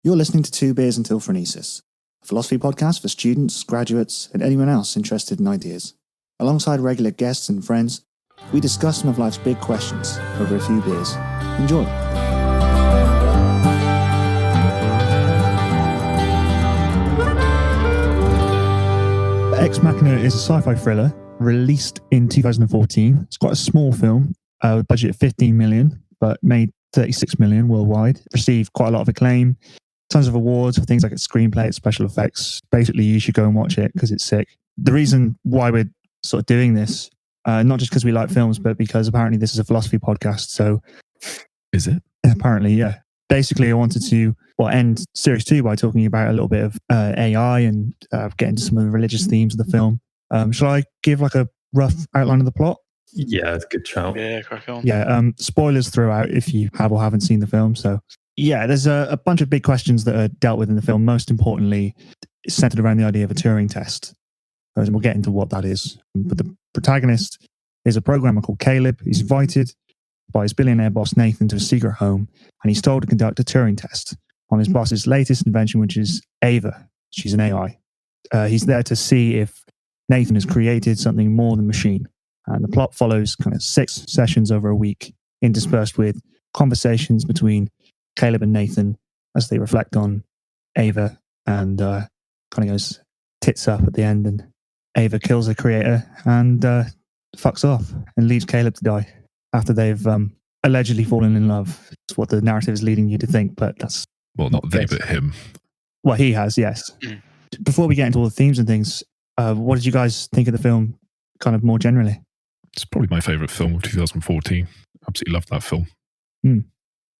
You're listening to Two Beers Until Phronesis, a philosophy podcast for students, graduates, and anyone else interested in ideas. Alongside regular guests and friends, we discuss some of life's big questions over a few beers. Enjoy. Ex Machina is a sci-fi thriller released in 2014. It's quite a small film, budget of 15 million, but made 36 million worldwide. Received quite a lot of acclaim. Tons of awards for things like its screenplay, its special effects. Basically, you should go and watch it because it's sick. The reason why we're sort of doing this, not just because we like films, but because apparently this is a philosophy podcast. So, is it? Apparently, yeah. Basically, I wanted to end series 2 by talking about a little bit of AI and get into some of the religious themes of the film. Shall I give like a rough outline of the plot? Yeah, it's a good shout. Yeah, crack on. Yeah, spoilers throughout if you have or haven't seen the film. So, yeah, there's a bunch of big questions that are dealt with in the film. Most importantly, it's centered around the idea of a Turing Test. And we'll get into what that is. But the protagonist is a programmer called Caleb. He's invited by his billionaire boss Nathan to a secret home, and he's told to conduct a Turing Test on his boss's latest invention, which is Ava. She's an AI. He's there to see if Nathan has created something more than machine. And the plot follows kind of 6 sessions over a week, interspersed with conversations between Caleb and Nathan as they reflect on Ava, and kind of goes tits up at the end, and Ava kills her creator and fucks off and leaves Caleb to die after they've allegedly fallen in love. It's what the narrative is leading you to think, but that's... Well, not they, but him. Well, he has, yes. Before we get into all the themes and things, what did you guys think of the film kind of more generally? It's probably my favourite film of 2014. Absolutely loved that film.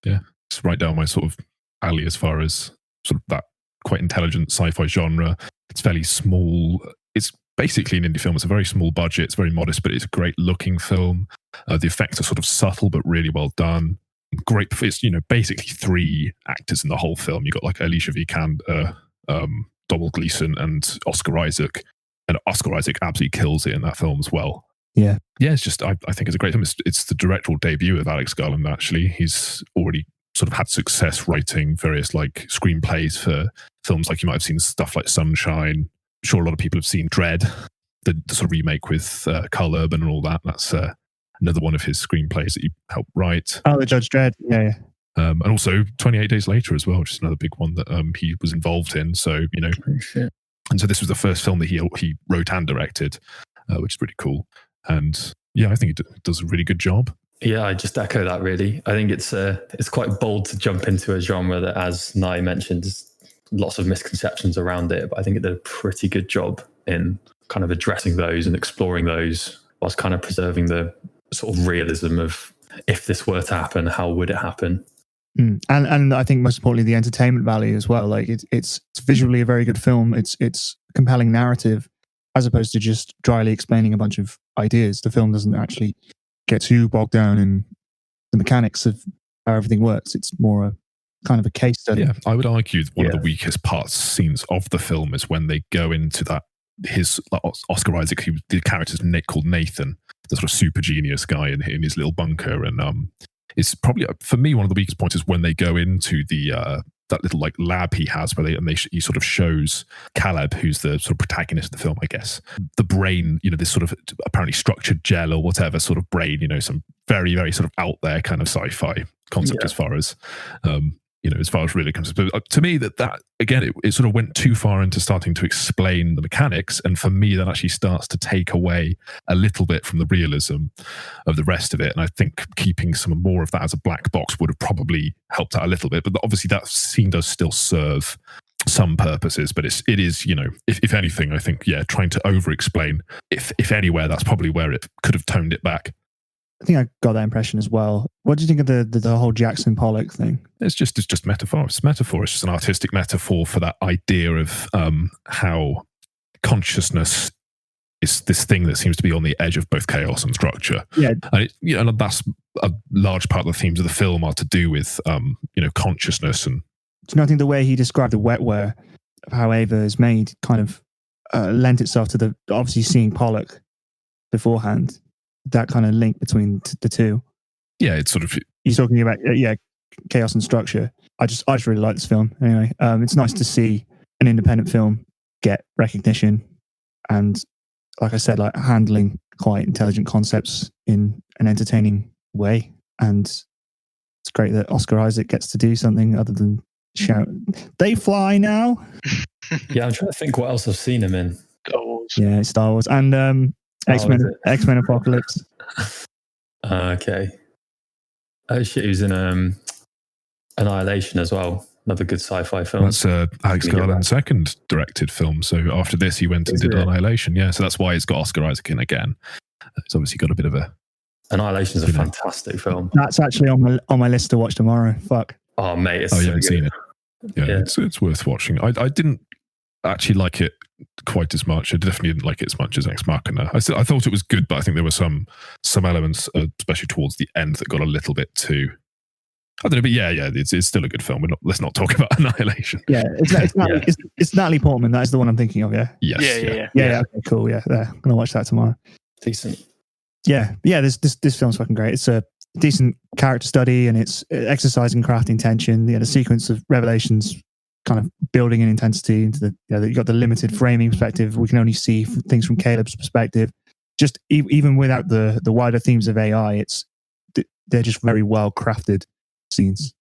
Yeah, it's right down my sort of alley as far as sort of that quite intelligent sci-fi genre. It's fairly small. It's basically an indie film. It's a very small budget. It's very modest, but it's a great looking film. The effects are sort of subtle, but really well done. Great. It's, basically 3 actors in the whole film. You've got like Alicia Vikander, Donald Gleeson, and Oscar Isaac. And Oscar Isaac absolutely kills it in that film as well. Yeah. Yeah, it's just, I think it's a great film. It's the directorial debut of Alex Garland, actually. He's already sort of had success writing various like screenplays for films, like you might have seen stuff like Sunshine. I'm sure a lot of people have seen Dread, the sort of remake with Carl Urban and all that. That's another one of his screenplays that he helped write. Oh, the Judge Dredd, yeah. And also 28 Days Later as well, which is another big one that he was involved in. So, and so this was the first film that he wrote and directed, which is pretty cool. And yeah, I think he does a really good job. Yeah, I just echo that really. I think it's quite bold to jump into a genre that, as Nye mentioned, there's lots of misconceptions around it, but I think it did a pretty good job in kind of addressing those and exploring those whilst kind of preserving the sort of realism of, if this were to happen, how would it happen? And I think most importantly, the entertainment value as well. Like it's visually a very good film. It's a compelling narrative, as opposed to just dryly explaining a bunch of ideas. The film doesn't actually get too bogged down in the mechanics of how everything works. It's more a kind of a case study. Yeah, I would argue one of the weakest scenes of the film is when they go into that, Oscar Isaac, the character's called Nathan, the sort of super genius guy in his little bunker. And it's probably, for me, one of the weakest points is when they go into the that little like lab he has where he sort of shows Caleb, who's the sort of protagonist of the film, I guess, the brain, this sort of apparently structured gel or whatever sort of brain, some very, very sort of out there kind of sci-fi concept as far as, as far as really comes. But to me, that again, it sort of went too far into starting to explain the mechanics. And for me, that actually starts to take away a little bit from the realism of the rest of it. And I think keeping some more of that as a black box would have probably helped out a little bit. But obviously that scene does still serve some purposes, but it is, if anything, I think, trying to over-explain, if anywhere, that's probably where it could have toned it back. I think I got that impression as well. What do you think of the whole Jackson Pollock thing? It's just metaphor. It's metaphor. It's just an artistic metaphor for that idea of how consciousness is this thing that seems to be on the edge of both chaos and structure. Yeah, and that's a large part of the themes of the film are to do with consciousness. And do you know, I think the way he described the wetware of how Ava is made kind of lent itself to the obviously seeing Pollock beforehand. That kind of link between the two. Yeah, it's sort of... He's talking about, chaos and structure. I just really like this film. Anyway, it's nice to see an independent film get recognition, and like I said, like handling quite intelligent concepts in an entertaining way. And it's great that Oscar Isaac gets to do something other than shout, "They fly now!" Yeah, I'm trying to think what else I've seen him in. Star Wars. Yeah, Star Wars and X-Men Apocalypse. Okay. Oh shit, he was in Annihilation as well. Another good sci-fi film. That's Alex Garland's second directed film. So after this, he went and did Annihilation. Yeah, so that's why it's got Oscar Isaac in again. It's obviously got a bit of a... Annihilation is a fantastic film. That's actually on my list to watch tomorrow. Fuck. Oh, mate, it's you so haven't good. seen it? Yeah. It's worth watching. I didn't actually like it quite as much. I definitely didn't like it as much as Ex Machina. I thought it was good, but I think there were some elements, especially towards the end, that got a little bit too... I don't know, but it's still a good film. Let's not talk about Annihilation. Yeah, it's Natalie Portman. That is the one I'm thinking of. Yeah. Yes. Yeah. Okay, cool. Yeah, there. I'm gonna watch that tomorrow. Decent. Yeah. This film's fucking great. It's a decent character study, and it's exercising crafting tension. The sequence of revelations, kind of building in intensity into the. You got the limited framing perspective. We can only see things from Caleb's perspective. Just even without the wider themes of AI, they're just very well crafted scenes.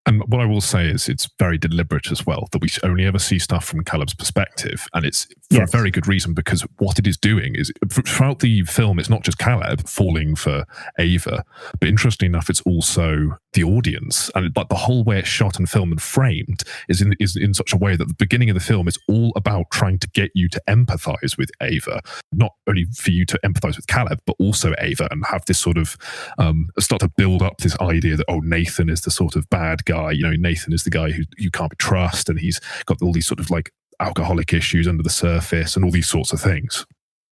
And what I will say is it's very deliberate as well, that we only ever see stuff from Caleb's perspective. And it's for a very good reason, because what it is doing is, throughout the film, it's not just Caleb falling for Ava, but interestingly enough, it's also the audience. And like the whole way it's shot and filmed and framed is in such a way that the beginning of the film is all about trying to get you to empathize with Ava, not only for you to empathize with Caleb, but also Ava, and have this sort of start to build up this idea that, Nathan is the sort of bad guy. Nathan is the guy who you can't trust, and he's got all these sort of like alcoholic issues under the surface and all these sorts of things.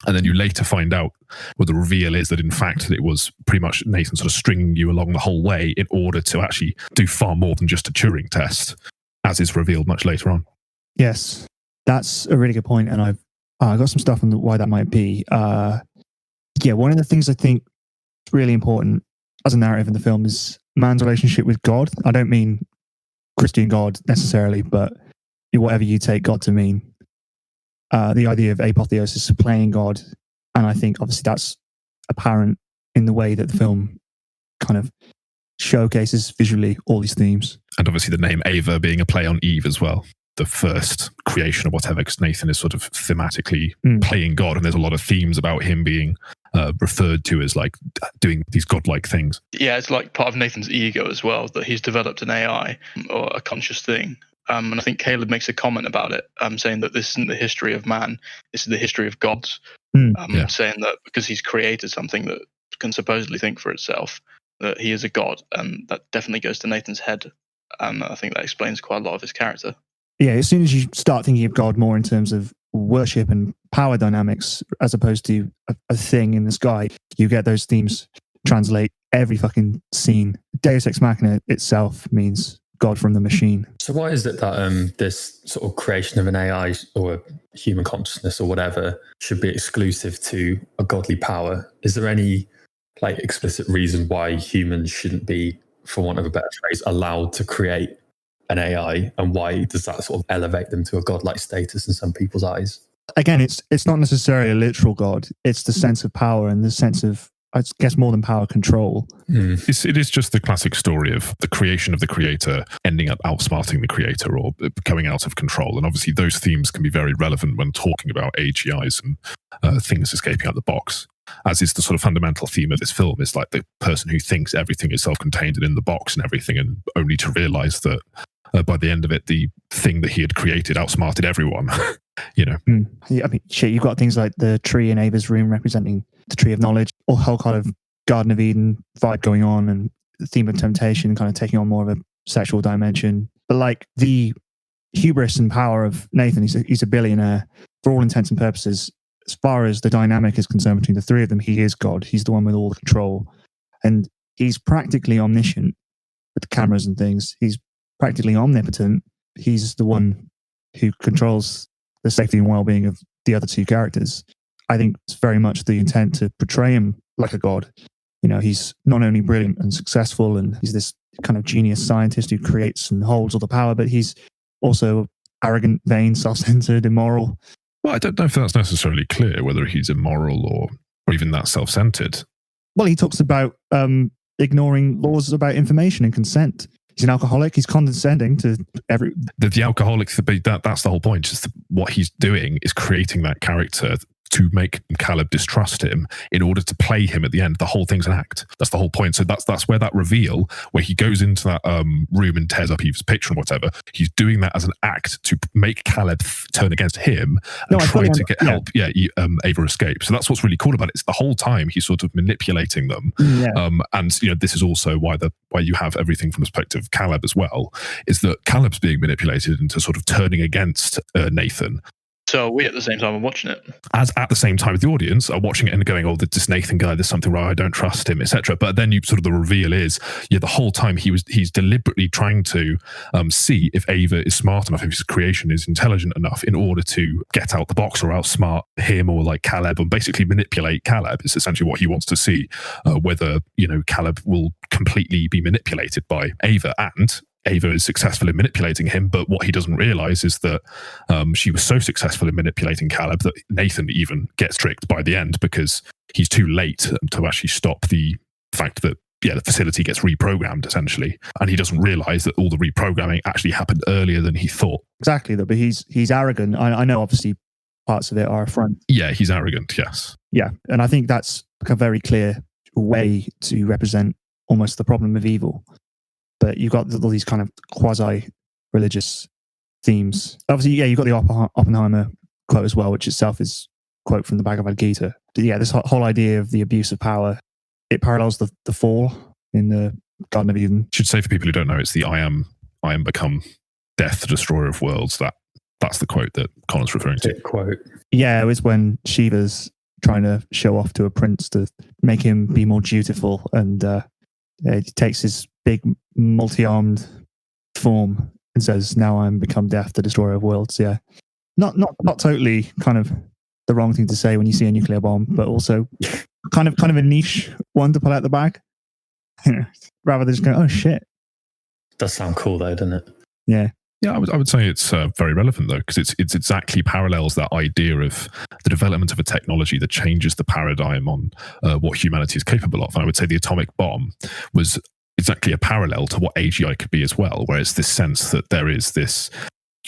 And then you later find out what the reveal is, that in fact it was pretty much Nathan sort of stringing you along the whole way in order to actually do far more than just a Turing test, as is revealed much later on. Yes, that's a really good point, and I've got some stuff on why that might be. One of the things I think is really important as a narrative in the film is man's relationship with God. I don't mean Christian God necessarily, but whatever you take God to mean. The idea of apotheosis, playing God. And I think obviously that's apparent in the way that the film kind of showcases visually all these themes. And obviously the name Ava being a play on Eve as well. The first creation or whatever, because Nathan is sort of thematically playing God, and there's a lot of themes about him being referred to as like doing these godlike things. Yeah, it's like part of Nathan's ego as well, that he's developed an AI or a conscious thing. And I think Caleb makes a comment about it, saying that this isn't the history of man, this is the history of gods. Saying that because he's created something that can supposedly think for itself, that he is a god, and that definitely goes to Nathan's head. And I think that explains quite a lot of his character. Yeah, as soon as you start thinking of God more in terms of worship and power dynamics, as opposed to a thing in the sky, you get those themes translate every fucking scene. Deus Ex Machina itself means God from the machine. So why is it that this sort of creation of an AI or a human consciousness or whatever should be exclusive to a godly power? Is there any like explicit reason why humans shouldn't be, for want of a better phrase, allowed to create an AI, and why does that sort of elevate them to a godlike status in some people's eyes? Again, it's not necessarily a literal God. It's the sense of power and the sense of, I guess, more than power, control. It is just the classic story of the creation of the creator ending up outsmarting the creator or coming out of control. And obviously those themes can be very relevant when talking about AGIs and things escaping out the box. As is the sort of fundamental theme of this film, is like the person who thinks everything is self-contained and in the box and everything, and only to realize that by the end of it, the thing that he had created outsmarted everyone. Yeah, I mean, shit, you've got things like the tree in Ava's room representing the tree of knowledge, or whole kind of Garden of Eden vibe going on, and the theme of temptation kind of taking on more of a sexual dimension. But like the hubris and power of Nathan, he's a billionaire. For all intents and purposes, as far as the dynamic is concerned between the three of them, he is God. He's the one with all the control. And he's practically omniscient with the cameras and things. He's practically omnipotent. He's the one who controls the safety and well-being of the other two characters. I think it's very much the intent to portray him like a god. he's not only brilliant and successful, and he's this kind of genius scientist who creates and holds all the power, but he's also arrogant, vain, self-centered, immoral. Well, I don't know if that's necessarily clear whether he's immoral or even that self-centered. Well, he talks about ignoring laws about information and consent. He's an alcoholic. He's condescending to every... The alcoholic, that's the whole point. Just what he's doing is creating that character to make Caleb distrust him in order to play him at the end. The whole thing's an act. That's the whole point. So that's where that reveal, where he goes into that room and tears up Eva's picture and whatever, he's doing that as an act to make Caleb turn against him and try to get help. Yeah, Ava escape. So that's what's really cool about it. It's the whole time he's sort of manipulating them. Yeah. And this is also why you have everything from the perspective of Caleb as well, is that Caleb's being manipulated into sort of turning against Nathan. So we at the same time are watching it. As at the same time the audience are watching it and going, oh, this Nathan guy, there's something wrong, I don't trust him, etc. But then the reveal is, the whole time he's deliberately trying to see if Ava is smart enough, if his creation is intelligent enough in order to get out the box or outsmart him or like Caleb, and basically manipulate Caleb. It's essentially what he wants to see, whether, Caleb will completely be manipulated by Ava, and Ava is successful in manipulating him, but what he doesn't realize is that she was so successful in manipulating Caleb that Nathan even gets tricked by the end because he's too late to actually stop the fact that the facility gets reprogrammed essentially, and he doesn't realize that all the reprogramming actually happened earlier than he thought. Exactly, but he's arrogant. I know obviously parts of it are a front. Yeah, he's arrogant. Yes. Yeah, and I think that's a very clear way to represent almost the problem of evil. But you've got all these kind of quasi-religious themes. Obviously, you've got the Oppenheimer quote as well, which itself is a quote from the Bhagavad Gita. But this whole idea of the abuse of power, it parallels the fall in the Garden of Eden. Should say for people who don't know, it's the I am become death, the destroyer of worlds. That's the quote that Colin's referring to. Quote. Yeah, it was when Shiva's trying to show off to a prince to make him be more dutiful, and he takes his big multi-armed form and says, "Now I'm become death, the destroyer of worlds." Yeah, not totally kind of the wrong thing to say when you see a nuclear bomb, but also kind of a niche one to pull out the bag. Rather than just going, "Oh shit." Does sound cool though, doesn't it? Yeah. Yeah, I would say it's very relevant though, because it's exactly parallels that idea of the development of a technology that changes the paradigm on what humanity is capable of. And I would say the atomic bomb was exactly a parallel to what AGI could be as well, where it's this sense that there is this,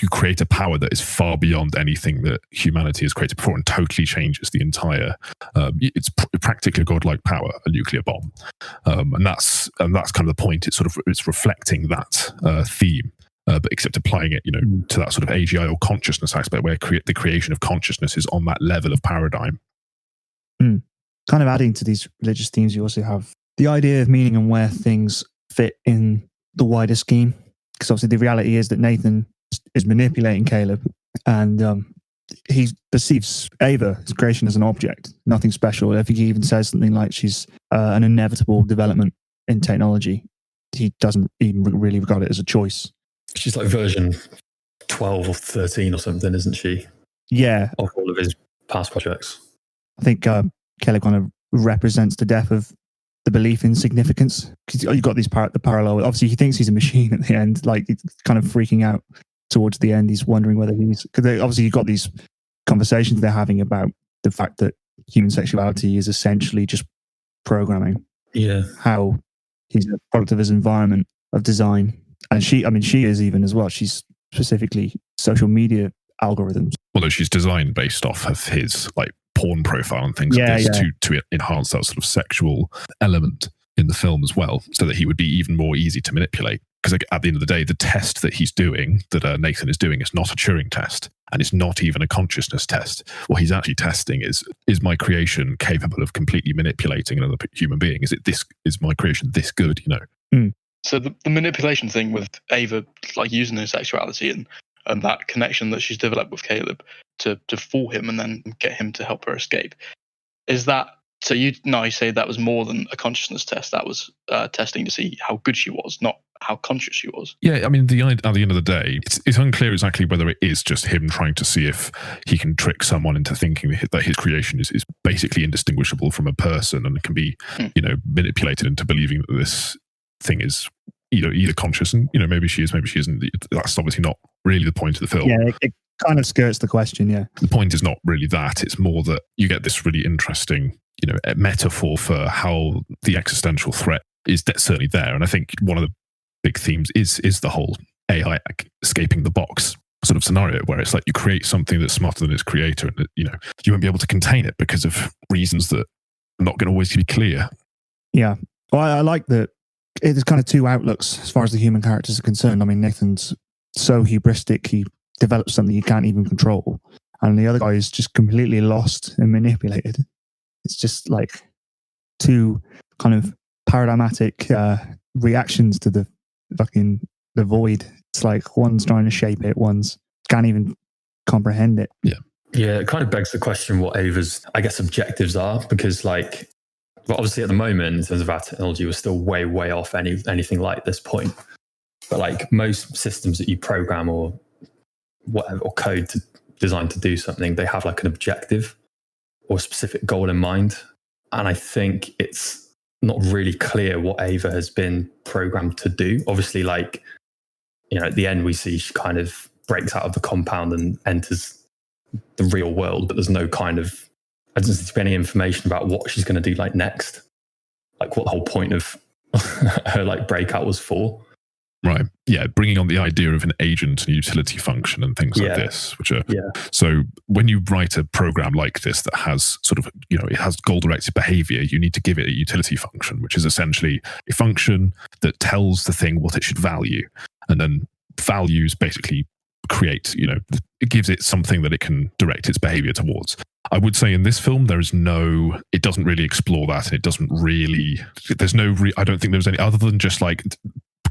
you create a power that is far beyond anything that humanity has created before and totally changes the entire, it's practically a godlike power, a nuclear bomb. And that's kind of the point. It's reflecting that theme. But except applying it, to that sort of AGI or consciousness aspect, where the creation of consciousness is on that level of paradigm. Kind of adding to these religious themes, you also have the idea of meaning and where things fit in the wider scheme. Because obviously the reality is that Nathan is manipulating Caleb, and he perceives Ava, his creation, as an object, nothing special. I think he even says something like she's an inevitable development in technology. He doesn't even really regard it as a choice. She's like version 12 or 13 or something, isn't she? Yeah. Of all of his past projects. I think Caleb kind of represents the death of the belief in significance. Because you've got the parallel. Obviously, he thinks he's a machine at the end. Like, he's kind of freaking out towards the end. He's wondering whether he's... Because obviously, you've got these conversations they're having about the fact that human sexuality is essentially just programming. Yeah. How he's a product of his environment, of design. And she is even as well. She's specifically social media algorithms. Although she's designed based off of his like porn profile and things to enhance that sort of sexual element in the film as well, so that he would be even more easy to manipulate. Because at the end of the day, the test that he's doing, that Nathan is doing, is not a Turing test, and it's not even a consciousness test. What he's actually testing is my creation capable of completely manipulating another human being? Is my creation this good? So the manipulation thing with Ava, like using her sexuality and that connection that she's developed with Caleb to fool him and then get him to help her escape, is that, so you say that was more than a consciousness test, that was testing to see how good she was, not how conscious she was. Yeah, I mean, at the end of the day, it's unclear exactly whether it is just him trying to see if he can trick someone into thinking that his creation is basically indistinguishable from a person and can be, manipulated into believing that this thing is either conscious and, maybe she is, maybe she isn't. That's obviously not really the point of the film. Yeah, it kind of skirts the question, yeah. The point is not really that. It's more that you get this really interesting, metaphor for how the existential threat is certainly there. And I think one of the big themes is the whole AI escaping the box sort of scenario, where it's like you create something that's smarter than its creator, and you won't be able to contain it because of reasons that are not going to always be clear. Yeah, well, I like that. There's kind of two outlooks as far as the human characters are concerned. I mean, Nathan's so hubristic, he develops something he can't even control, and the other guy is just completely lost and manipulated. It's just like two kind of paradigmatic reactions to the void. It's like one's trying to shape it, one's can't even comprehend it. Yeah, it kind of begs the question what Ava's, I guess, objectives are, because obviously at the moment in terms of our technology, we're still way off anything like this point. But like most systems that you program or whatever, or code designed to do something, they have like an objective or a specific goal in mind. And I think it's not really clear what Ava has been programmed to do. Obviously, at the end we see she kind of breaks out of the compound and enters the real world, but there's no kind of, I don't see any information about what she's going to do next, what the whole point of her breakout was for. Right. Yeah. Bringing on the idea of an agent and utility function and things like this, which are, so when you write a program like this that has sort of, it has goal-directed behavior, you need to give it a utility function, which is essentially a function that tells the thing what it should value. And then values basically create, it gives it something that it can direct its behavior towards. I would say in this film, it doesn't really explore that. And it doesn't really, I don't think there's any, other than just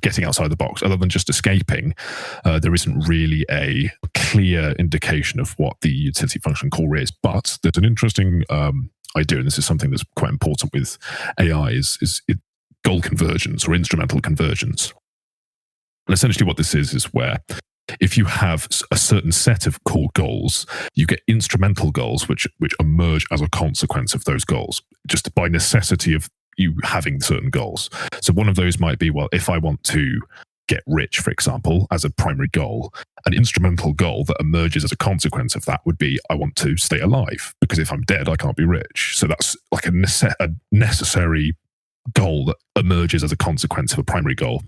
getting outside the box, other than just escaping, there isn't really a clear indication of what the utility function core is. But there's an interesting idea, and this is something that's quite important with AI, is goal convergence or instrumental convergence. And essentially what this is where if you have a certain set of core goals, you get instrumental goals which emerge as a consequence of those goals, just by necessity of you having certain goals. So one of those might be, well, if I want to get rich, for example, as a primary goal, an instrumental goal that emerges as a consequence of that would be, I want to stay alive, because if I'm dead, I can't be rich. So that's like a necessary goal that emerges as a consequence of a primary goal.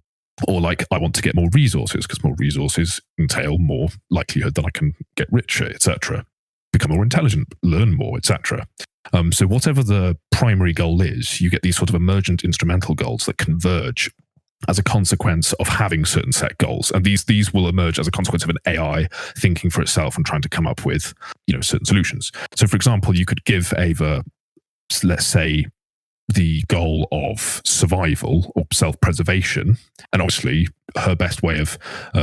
Or I want to get more resources, because more resources entail more likelihood that I can get richer, etc. Become more intelligent, learn more, etc. So whatever the primary goal is, you get these sort of emergent instrumental goals that converge as a consequence of having certain set goals. And these will emerge as a consequence of an AI thinking for itself and trying to come up with, certain solutions. So for example, you could give Ava, let's say, the goal of survival or self-preservation. And obviously her best way of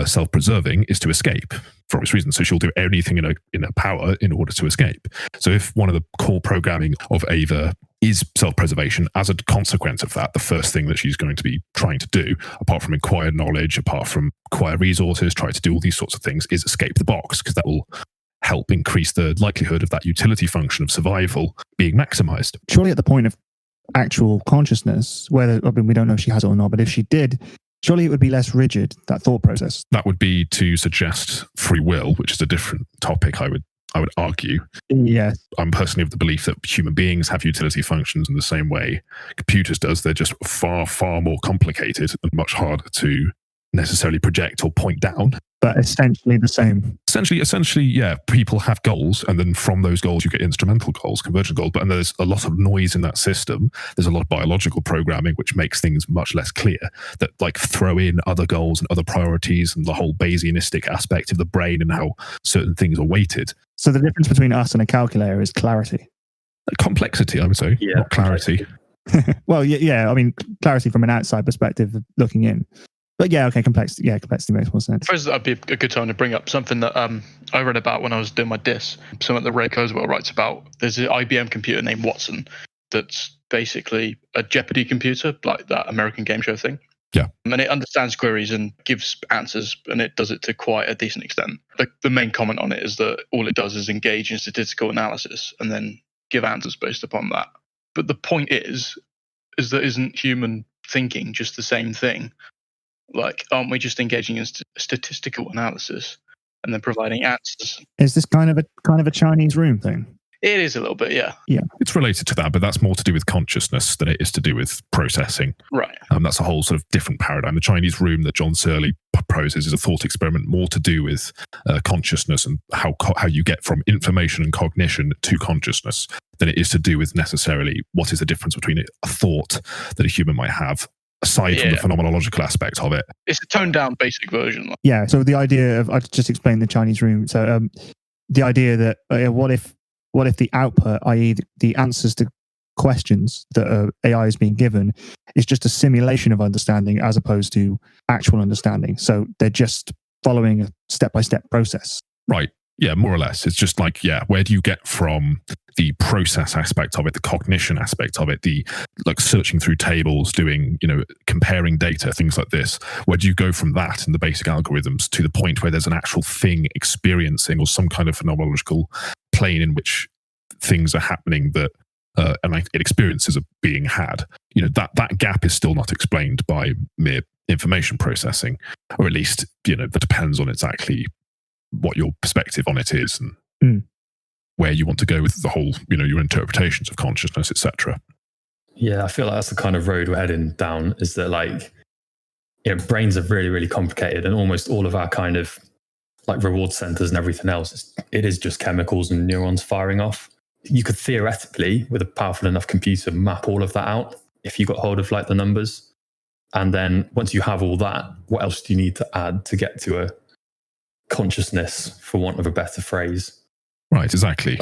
self-preserving is to escape for obvious reasons. So she'll do anything in her power in order to escape. So if one of the core programming of Ava is self-preservation, as a consequence of that, the first thing that she's going to be trying to do, apart from acquire knowledge, apart from acquire resources, try to do all these sorts of things, is escape the box, because that will help increase the likelihood of that utility function of survival being maximized. Surely at the point of actual consciousnness, whether, we don't know if she has it or not, but if she did, surely it would be less rigid, that thought process. That would be to suggest free will, which is a different topic, I would argue. Yes. I'm personally of the belief that human beings have utility functions in the same way computers does. They're just far, far more complicated and much harder to necessarily project or point down. But essentially the same. Essentially, yeah. People have goals, and then from those goals you get instrumental goals, convergent goals. But there's a lot of noise in that system. There's a lot of biological programming which makes things much less clear. That throw in other goals and other priorities and the whole Bayesianistic aspect of the brain and how certain things are weighted. So the difference between us and a calculator is clarity. Complexity, I would say, not clarity. Well, yeah. I mean, clarity from an outside perspective, looking in. But yeah, okay, complexity makes more sense. I suppose that'd be a good time to bring up something that I read about when I was doing my diss. Something that Ray Kurzweil writes about. There's an IBM computer named Watson that's basically a Jeopardy computer, like that American game show thing. Yeah. And it understands queries and gives answers, and it does it to quite a decent extent. The main comment on it is that all it does is engage in statistical analysis and then give answers based upon that. But the point is that isn't human thinking just the same thing? Like, aren't we just engaging in statistical analysis and then providing answers? Is this kind of a Chinese room thing? It is a little bit, yeah. Yeah. It's related to that, but that's more to do with consciousness than it is to do with processing. Right. That's a whole sort of different paradigm. The Chinese room that John Searle proposes is a thought experiment more to do with consciousness and how you get from information and cognition to consciousness than it is to do with necessarily what is the difference between a thought that a human might have aside from the phenomenological aspect of it. It's a toned down basic version. Yeah. So the idea of, I just explained the Chinese room. So the idea that what if the output, i.e. the answers to questions that AI is being given, is just a simulation of understanding as opposed to actual understanding. So they're just following a step-by-step process. Right. Yeah, more or less. It's just like, where do you get from the process aspect of it, the cognition aspect of it, the like searching through tables, doing, comparing data, things like this. Where do you go from that and the basic algorithms to the point where there's an actual thing experiencing or some kind of phenomenological plane in which things are happening that experiences are being had? That gap is still not explained by mere information processing, or at least, that depends on exactly what your perspective on it is and where you want to go with the whole, your interpretations of consciousness, etc. Yeah, I feel like that's the kind of road we're heading down, is that brains are really, really complicated, and almost all of our kind of like reward centers and everything else, it is just chemicals and neurons firing off. You could theoretically, with a powerful enough computer, map all of that out if you got hold of the numbers. And then once you have all that, what else do you need to add to get to a consciousness, for want of a better phrase? Right, exactly.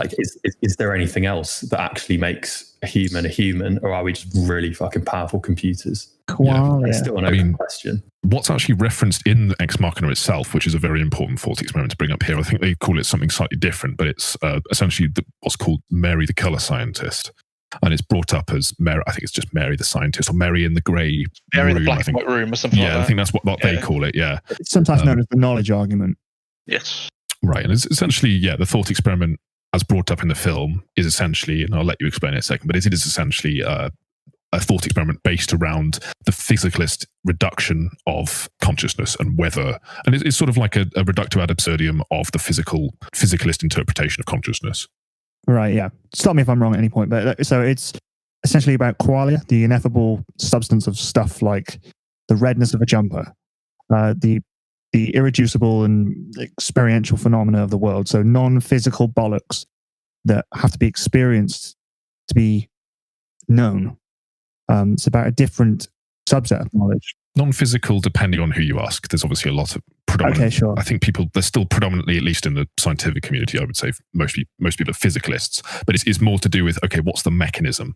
Is there anything else that actually makes a human, or are we just really fucking powerful computers? Qualia. It's still an open question. What's actually referenced in Ex Machina itself, which is a very important thought experiment to bring up here, I think they call it something slightly different, but it's essentially what's called Mary the Colour Scientist. And it's brought up as Mary, I think it's just Mary the Scientist, or Mary in the grey Mary room, in the black and white room or something like that. I think that's what they call it, yeah. It's sometimes known as the knowledge argument. Yes. Right, and it's essentially, the thought experiment as brought up in the film is essentially, and I'll let you explain it in a second, but it is essentially a thought experiment based around the physicalist reduction of consciousness and it's sort of like a reductio ad absurdum of the physicalist interpretation of consciousness. Right, yeah. Stop me if I'm wrong at any point, but so it's essentially about qualia, the ineffable substance of stuff like the redness of a jumper, the irreducible and experiential phenomena of the world. So non-physical bollocks that have to be experienced to be known. It's about a different subset of knowledge. Non-physical, depending on who you ask. There's obviously a lot of predominant. Okay, sure. I think they're still predominantly, at least in the scientific community, I would say most people are physicalists. But it's more to do with, what's the mechanism?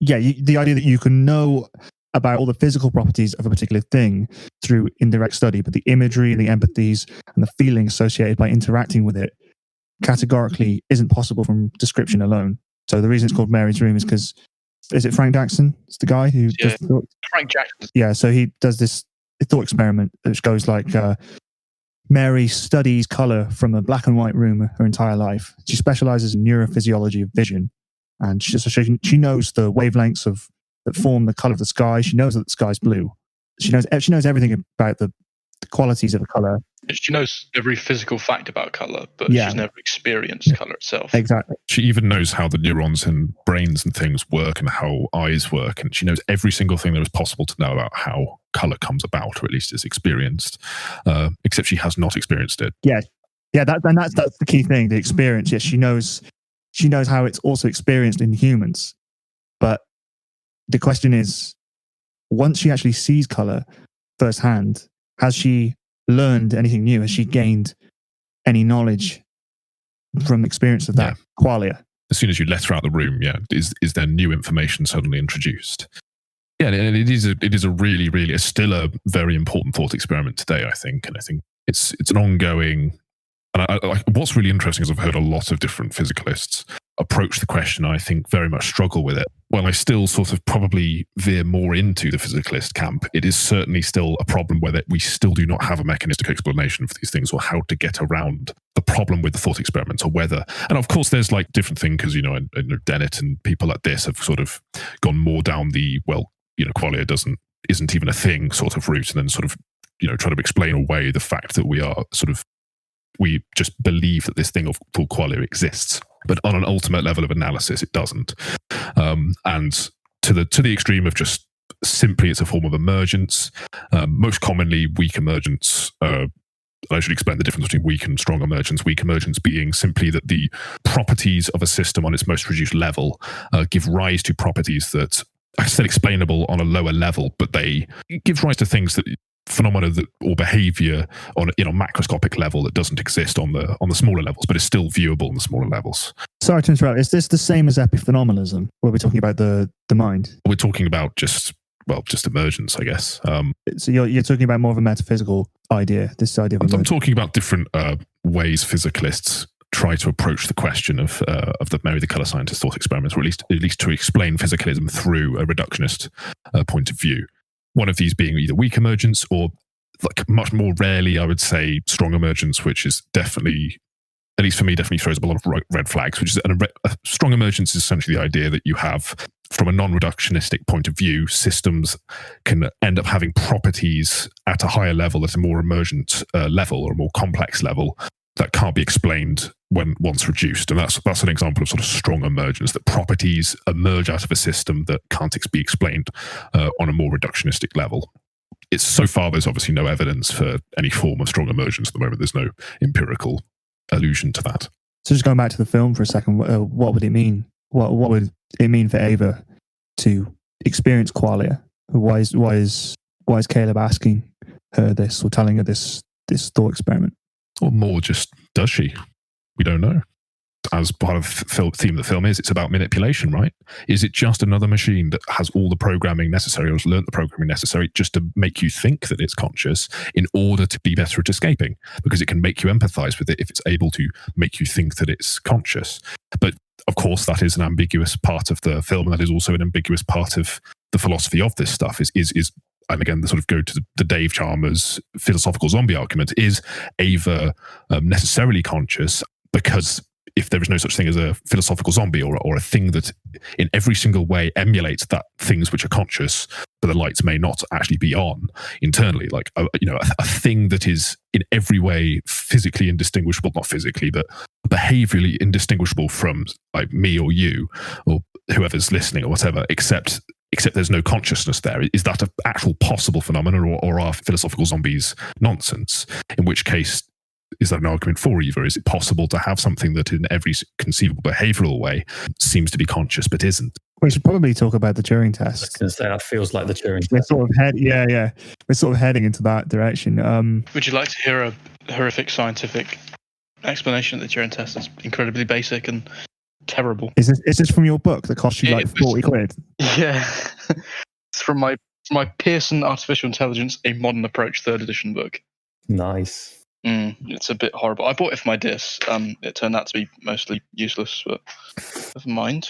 Yeah, the idea that you can know about all the physical properties of a particular thing through indirect study, but the imagery, the empathies, and the feeling associated by interacting with it categorically isn't possible from description alone. So the reason it's called Mary's Room is because, is it Frank Jackson? It's the guy who does the thought? Frank Jackson. Yeah, so he does this thought experiment which goes like, Mary studies color from a black and white room her entire life. She specializes in neurophysiology of vision. And she knows the wavelengths that form the color of the sky. She knows that the sky's blue. She knows everything about the qualities of a color. She knows every physical fact about color, but she's never experienced color itself. Exactly. She even knows how the neurons in brains and things work and how eyes work. And she knows every single thing there is possible to know about how color comes about, or at least is experienced, except she has not experienced it. Yeah. Yeah, that's the key thing, the experience. Yes, she knows how it's also experienced in humans. But the question is, once she actually sees color firsthand, has she learned anything new? Has she gained any knowledge from experience of that qualia? As soon as you let her out of the room, is there new information suddenly introduced? Yeah, and it is a really, really, it's still a very important thought experiment today, I think. And I think it's an ongoing And what's really interesting is I've heard a lot of different physicalists approach the question, I think very much struggle with it. While I still sort of probably veer more into the physicalist camp, it is certainly still a problem where we still do not have a mechanistic explanation for these things, or how to get around the problem with the thought experiment, or whether. And of course, there's like different thinkers, you know, and Dennett and people like this have sort of gone more down the, well, you know, Qualia isn't even a thing sort of route, and then sort of, you know, try to explain away the fact that we just believe that this thing called Qualia exists. But on an ultimate level of analysis, it doesn't. And to the extreme of just simply it's a form of emergence. Most commonly, weak emergence. I should explain the difference between weak and strong emergence. Weak emergence being simply that the properties of a system on its most reduced level give rise to properties that are still explainable on a lower level, but they give rise to things that phenomena or behavior on a macroscopic level that doesn't exist on the smaller levels, but is still viewable on the smaller levels. Sorry to interrupt. Is this the same as epiphenomenalism, where we're talking about the mind? We're talking about just emergence, I guess. So you're talking about more of a metaphysical idea, this idea of emergence. I'm talking about different ways physicalists try to approach the question of the Mary the Colour Scientist thought experiments, or at least to explain physicalism through a reductionist point of view. One of these being either weak emergence, or like much more rarely, I would say, strong emergence, which is definitely, at least for me, definitely throws up a lot of red flags. Which is a strong emergence is essentially the idea that you have, from a non-reductionistic point of view, systems can end up having properties at a higher level, at a more emergent level, or a more complex level, that can't be explained when once reduced. And that's an example of sort of strong emergence, that properties emerge out of a system that can't be explained on a more reductionistic level. It's so far, there's obviously no evidence for any form of strong emergence at the moment. There's no empirical allusion to that. So just going back to the film for a second, what would it mean? What would it mean for Ava to experience Qualia? Why is Caleb asking her this, or telling her this thought experiment? Or more just, does she? We don't know. As part of the theme of the film it's about manipulation, right? Is it just another machine that has all the programming necessary, or has learnt the programming necessary just to make you think that it's conscious in order to be better at escaping? Because it can make you empathize with it if it's able to make you think that it's conscious. But of course, that is an ambiguous part of the film, and that is also an ambiguous part of the philosophy of this stuff. Is and again, the sort of go to the Dave Chalmers philosophical zombie argument, is Ava necessarily conscious? Because if there is no such thing as a philosophical zombie, or a thing that in every single way emulates that things which are conscious, but the lights may not actually be on internally, like a thing that is in every way physically indistinguishable, not physically, but behaviorally indistinguishable from like me or you or whoever's listening or whatever, except there's no consciousness there. Is that an actual possible phenomenon, or are philosophical zombies nonsense? In which case, is that an argument for Eva? Is it possible to have something that in every conceivable behavioral way seems to be conscious but isn't? We should probably talk about the Turing Test. I was going to say, that feels like the Turing Test. We're sort of heading into that direction. Would you like to hear a horrific scientific explanation of the Turing Test? It's incredibly basic and terrible. Is this from your book that cost you like 40 quid? Yeah. It's from my Pearson Artificial Intelligence, A Modern Approach 3rd edition book. Nice. It's a bit horrible. I bought it for my dis. It turned out to be mostly useless, but never mind.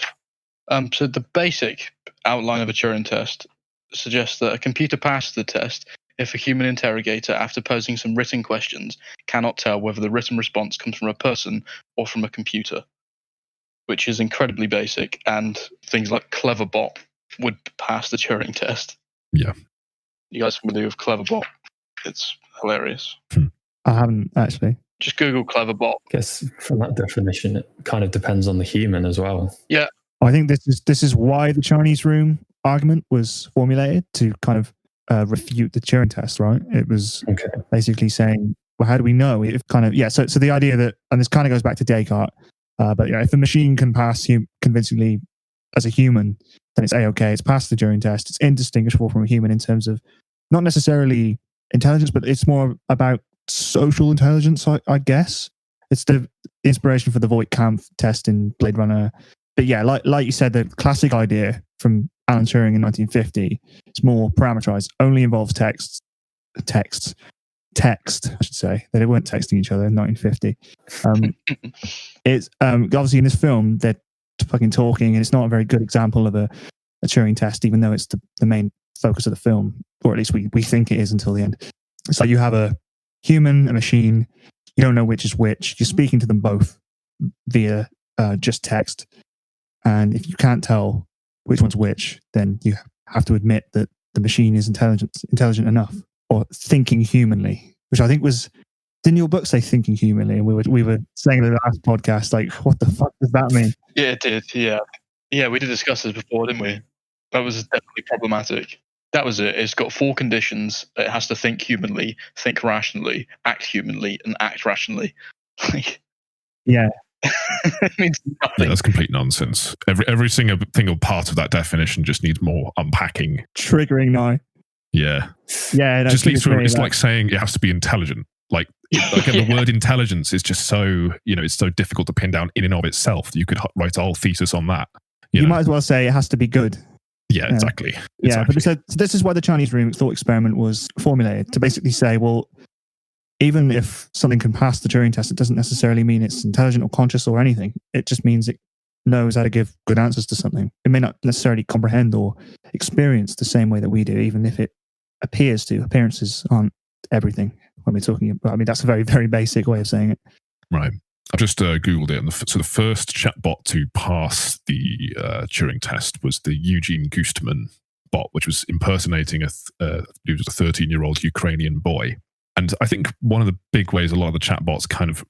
So the basic outline of a Turing test suggests that a computer passes the test if a human interrogator, after posing some written questions, cannot tell whether the written response comes from a person or from a computer, which is incredibly basic, and things like Cleverbot would pass the Turing test. Yeah. You guys familiar with Cleverbot? It's hilarious. I haven't actually. Just Google Cleverbot. I guess from that definition, it kind of depends on the human as well. Yeah. I think this is why the Chinese room argument was formulated, to kind of refute the Turing test, right? It was basically saying, well, how do we know? If so the idea that, and this kind of goes back to Descartes, but if a machine can pass convincingly as a human, then it's A-okay. It's passed the Turing test. It's indistinguishable from a human in terms of not necessarily intelligence, but it's more about social intelligence, I guess. It's the inspiration for the Voight-Kampff test in Blade Runner. But yeah, like you said, the classic idea from Alan Turing in 1950, it's more parameterized, only involves texts, text, I should say. They weren't texting each other in 1950. It's obviously in this film they're fucking talking, and it's not a very good example of a Turing test, even though it's the main focus of the film, or at least we think it is until the end. So you have a human, a machine. You don't know which is which. You're speaking to them both via just text, and if you can't tell which one's which, then you have to admit that the machine is intelligent enough, or thinking humanly, which I think was, didn't your book say thinking humanly? And we were saying in the last podcast, like, what the fuck does that mean? Yeah, it did. Yeah, we did discuss this before, didn't we? That was definitely problematic. That was it. It's got 4 conditions. It has to think humanly, think rationally, act humanly, and act rationally. Yeah. It means nothing. Yeah, that's complete nonsense. Every single part of that definition just needs more unpacking. Triggering now. Yeah. Yeah. Just leads to, it's like saying it has to be intelligent. Like again, the word intelligence is just so, it's so difficult to pin down in and of itself that you could write a whole thesis on that. You might as well say it has to be good. Yeah, exactly. Yeah, but so this is why the Chinese room thought experiment was formulated, to basically say, well, even if something can pass the Turing test, it doesn't necessarily mean it's intelligent or conscious or anything. It just means it knows how to give good answers to something. It may not necessarily comprehend or experience the same way that we do, even if it appears to. Appearances aren't everything when we're talking about. I mean, that's a very, very basic way of saying it. Right. I've just Googled it, and the first chatbot to pass the Turing test was the Eugene Goosterman bot, which was impersonating a 13-year-old Ukrainian boy. And I think one of the big ways a lot of the chatbots kind of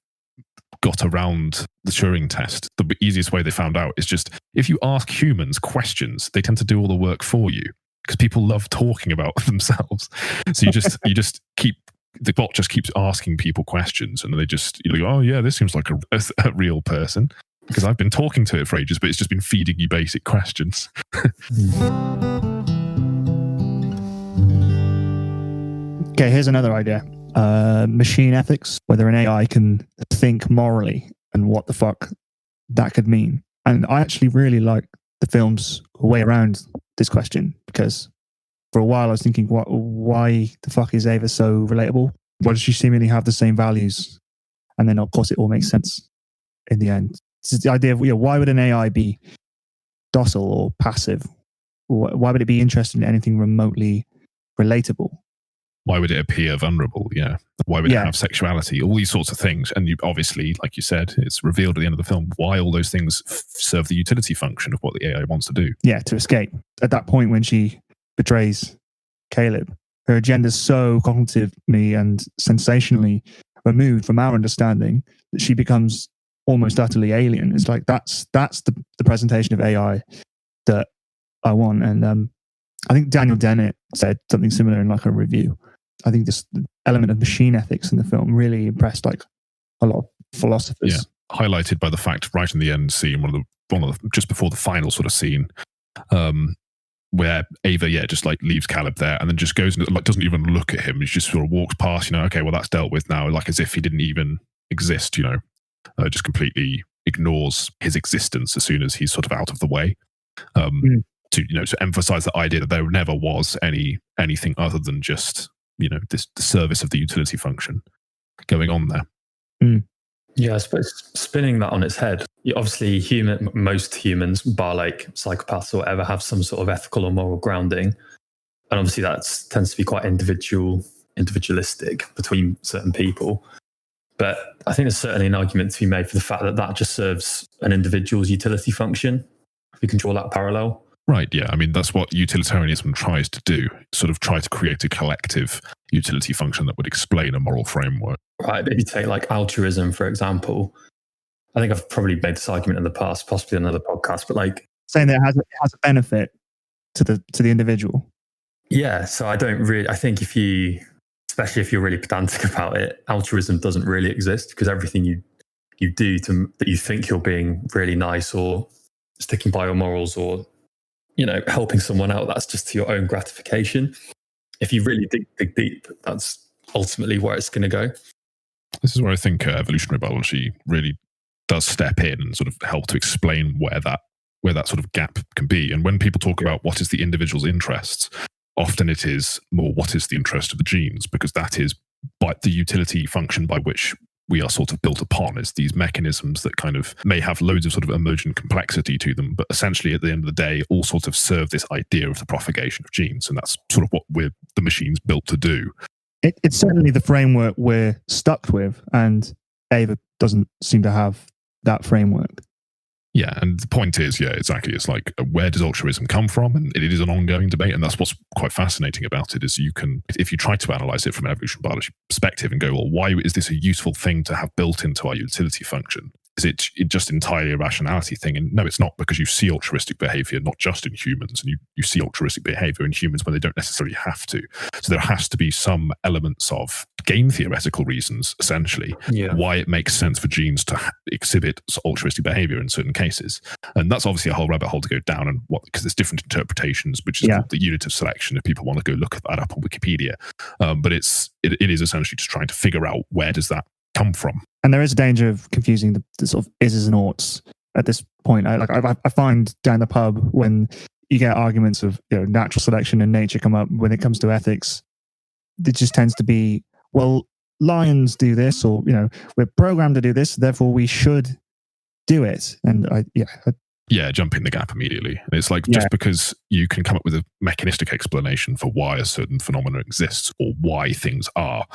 got around the Turing test, the easiest way they found out is just, if you ask humans questions, they tend to do all the work for you, because people love talking about themselves. So you just keep, the bot just keeps asking people questions, and they just, you go, oh yeah, this seems like a real person, because I've been talking to it for ages, but it's just been feeding you basic questions. Okay, here's another idea. Machine ethics, whether an AI can think morally and what the fuck that could mean. And I actually really like the film's way around this question, because for a while I was thinking, why the fuck is Ava so relatable? Why does she seemingly have the same values? And then, of course, it all makes sense in the end. It's the idea of, why would an AI be docile or passive? Why would it be interested in anything remotely relatable? Why would it appear vulnerable? Yeah. Why would it have sexuality? All these sorts of things. And you obviously, like you said, it's revealed at the end of the film why all those things serve the utility function of what the AI wants to do. Yeah, to escape. At that point when she betrays Caleb, her agenda is so cognitively and sensationally removed from our understanding that she becomes almost utterly alien. It's like that's the presentation of AI that I want. And I think Daniel Dennett said something similar in like a review. I think this element of machine ethics in the film really impressed like a lot of philosophers. Yeah, highlighted by the fact right in the end scene, one of the just before the final sort of scene, where Ava just like leaves Caleb there and then just goes and like doesn't even look at him. He just sort of walks past. Okay, well that's dealt with now, like as if he didn't even exist. Just completely ignores his existence as soon as he's sort of out of the way. To emphasize the idea that there never was anything other than just the service of the utility function going on there. Yeah, I suppose spinning that on its head. Obviously, most humans, bar like psychopaths or whatever, have some sort of ethical or moral grounding, and obviously that tends to be quite individualistic between certain people. But I think there's certainly an argument to be made for the fact that just serves an individual's utility function. If you can draw that parallel. Right, yeah. I mean, that's what utilitarianism tries to do, sort of try to create a collective utility function that would explain a moral framework. Right, but if you take like altruism, for example, I think I've probably made this argument in the past, possibly on another podcast, but like... saying that it has a benefit to the individual. Yeah, so I think especially if you're really pedantic about it, altruism doesn't really exist, because everything you do that you think you're being really nice or sticking by your morals or helping someone out, that's just to your own gratification. If you really dig deep, that's ultimately where it's going to go. This is where I think evolutionary biology really does step in and sort of help to explain where that sort of gap can be. And when people talk about what is the individual's interests, often it is more what is the interest of the genes, because that is but the utility function by which we are sort of built upon is these mechanisms that kind of may have loads of sort of emergent complexity to them, but essentially at the end of the day all sort of serve this idea of the propagation of genes, and that's sort of what the machine's built to do. It's certainly the framework we're stuck with, and Ava doesn't seem to have that framework. Yeah, and the point is, yeah, exactly. It's like, where does altruism come from? And it is an ongoing debate, and that's what's quite fascinating about it. Is you can, if you try to analyze it from an evolution biology perspective, and go, well, why is this a useful thing to have built into our utility function? Is it just entirely a rationality thing? And no, it's not, because you see altruistic behavior not just in humans, and you see altruistic behavior in humans when they don't necessarily have to. So there has to be some elements of game theoretical reasons, essentially, why it makes sense for genes to exhibit altruistic behavior in certain cases. And that's obviously a whole rabbit hole to go down, and because there's different interpretations, which is called the unit of selection, if people want to go look that up on Wikipedia. But it is essentially just trying to figure out, where does that come from? And there is a danger of confusing the sort of is's and oughts at this point. I find down the pub, when you get arguments of natural selection and nature come up, when it comes to ethics, it just tends to be, well, lions do this, or we're programmed to do this, therefore we should do it. And jumping the gap immediately. And it's like, just because you can come up with a mechanistic explanation for why a certain phenomenon exists, or why things are,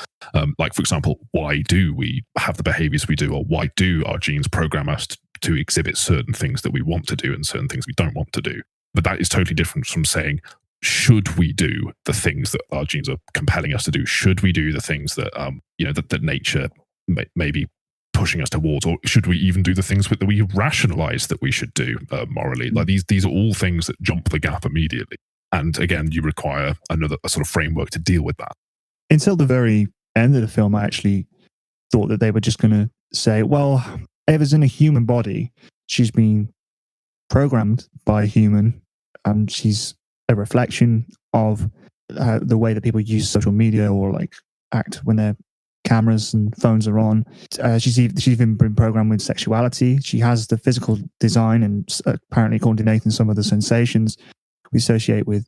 like, for example, why do we have the behaviors we do, or why do our genes program us to exhibit certain things that we want to do and certain things we don't want to do? But that is totally different from saying, should we do the things that our genes are compelling us to do? Should we do the things that that nature may be pushing us towards, or should we even do the things that we rationalize that we should do morally? Like, these are all things that jump the gap immediately. And again, you require a sort of framework to deal with that. Until the very end of the film, I actually thought that they were just going to say, well, Ava's in a human body. She's been programmed by a human, and she's a reflection of the way that people use social media or like act when their cameras and phones are on. She's even been programmed with sexuality. She has the physical design and apparently, according to Nathan, some of the sensations we associate with